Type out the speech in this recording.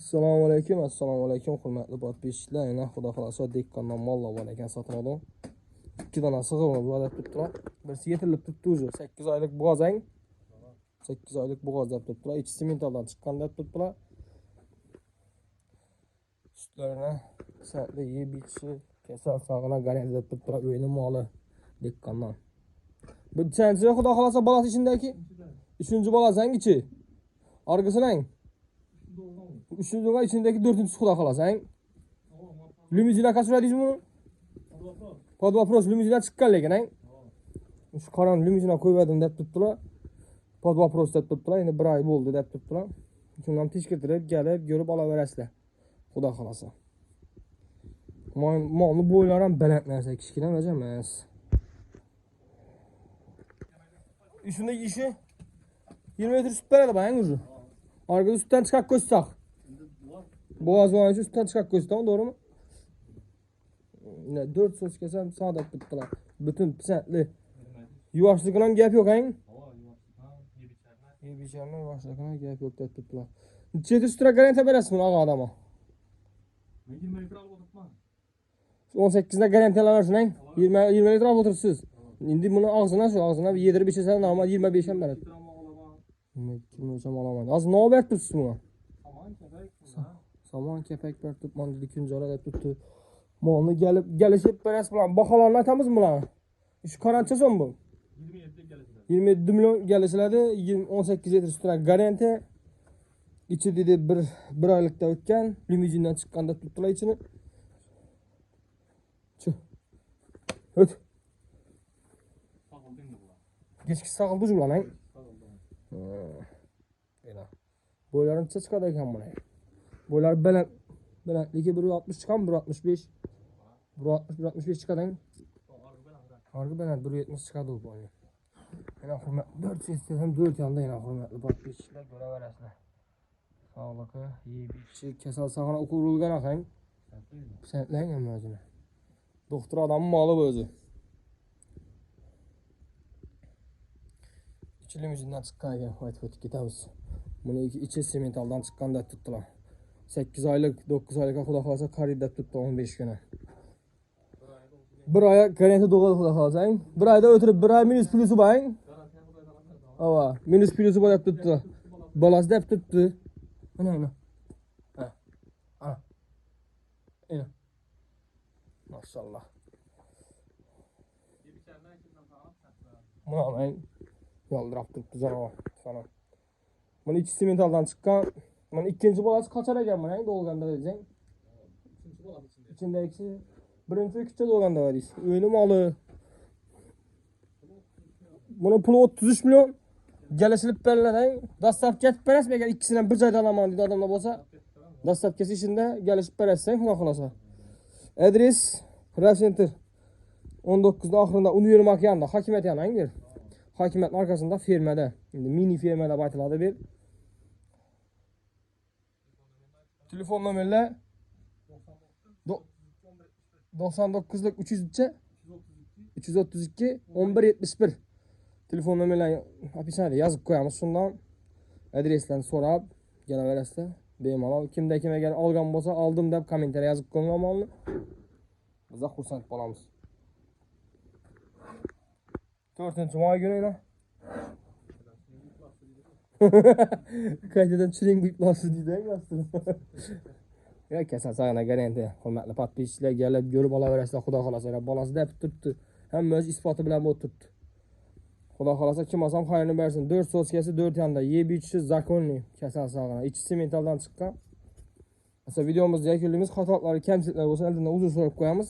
Assalomu alaykum, hurmatli podpischilar. Yana xudo xolasa dekkandan mollar bor ekan sotib oldim. 2 dona sig'irimiz bor deb turibdilar. Birisi yetirilib turibdi o'zi. 8 oylik bo'g'ozang. 8 oylik bo'g'oz deb turibdilar. Ichi sementaldan chiqqan deb turibdilar. Sutlarini sa'tli yeb ichishi, kasal sog'lig'ini garantiya deb turibdilar. Uyini moli dekkandan. Bu chanchi xudo xolasa bolasi ichindagi 3-chi bolasangichi. Argisining 3-chi do'ga ichindagi 4-chi xudo xolasang. Limuzina qasradingizmi? Pod вопрос limuzina chiqqan lekin, shu qaron limuzina qo'ymadim deb turibdilar. Pod вопрос deb turibdilar. Endi 1 oy bo'ldi deb turibdilar. Shundan tekshirtirib, kelib, ko'rib olaverasizlar. Xudo xolasa. Molni bo'ylari ham baland narsa, kichkina emas. Shunday ishi 20 metr sut beradi bang o'zi. Orqada sutdan chiqib ko'rsaq. Bo'g'oz bo'yicha sutdan chiqib ko'rsaq, to'g'rimi? 4 so'z kesam saodat bitdilar. Butun pisatli. Yuvoshlikdan ham gap yo'q, Yebicharni yuvoshlikdan gap yo'q deb turibdilar. Necha sutra garantiya berasizmi og'a odamga? 20 litr olib o'tiribman. 18 da garantiyalar shunang. 20 litr olib o'tiribsiz. Endi buni og'zina yedirib ichsa normal 25 ham beradi. Kimcha olaman. Hozir nima berib turibsiz buni? Somon kepak berib turibman dedi kunjora deb turibdi. Molni kelishib berasiz bilan baholarni aytamizmi bularni? Shu qarancha so'm bu. 27 million kelishiladi. 18 litr sutran garantiya. İçi dedi bir oylikda o'tgan, limuzindan chiqqanda turibdilar ichini. O't. Kechki sog'ildi bularning. Mana. Bo'ylarimcha chiqadi ekan buni. Bo'ylar balandligi 1.60 chiqqan, 1.65. 1.65 chiqadi. Orqa baland 1.70 chiqadi bu boy. Yana hurmat 4 sesda ham 4 yonda yana hurmatli podpischilar ko'raverasizlar. Sağlıkı, iyi bir şey. Kesal sağına okurulgan akayım. Pisentleyin hem özüne. Doktor adamın malı bu özü. İçili müziğinden çıkan ekan. Haydi fotik gitamiz. Bunu içi sementaldan çıkan da tuttular. 8 aylık, 9 aylık xudo xolasa qariyda tuttu 15 güne. Bir aya garanti doğal xudo xolasa. Bir ayda o'tirib 1 ay minus plusu bor. Ava, minus plusu bor deb tuttu. Balası deb tuttu. Ana. Ana. Maşallah. Buna ben yoldirab turibdi canavar sana. Bunu 2 sementaldan chiqqan. Mana ikkinchi bolasi qachon ekan mana doğganda desang. Uchinchi bolasi içindeki birinchi ikkita doğganda deysiz. Uyni moli. Buni puli 33 million. Gelişilip belirlenen dastlab ketib berasizmi agar ikkisidan bir joyda olaman deydi odamlar bo'lsa, dastlabkesi ishinde gelişib berasizsan xudo xolasa. Adres Center 19'da oxirida Univerim okeanda hokimiyat yanangdir. Hokimiyatning arkasında fermada, endi mini fermada aytiladi bir. Telefon nomerlar 99'lik 332 1171. Telefon nomerlerini apishanada yozib qo'yamiz. Shundan adreslarni so'rab kelaverasizlar. Bemalol kimda kim agar olgan bo'lsa, oldim deb kommentariya yozib qo'ying molni. Biz xursand bo'lamiz. 4-may kuni qaytadan chiring buyurtmoqchi deydi aslida. Ya kasal sog'lig'ini garantiya. Hurmatli podpischilar, kelib ko'rib olaverasizlar. Xudo xolasa, bolasi deb turibdi. Hamma o'z isboti bilan o'tiribdi. Xudo xolasa kim olsam xayrini bersin. 4 soskasi 4 yonda. Yeb ichishi zakonli kasal sog'lig'ini. Ichi sementaldan chiqqan. Asa videomizda yakunlaymiz. Xatolar, kamchiliklar bo'lsa, oldindan uzr so'rab qo'yamiz.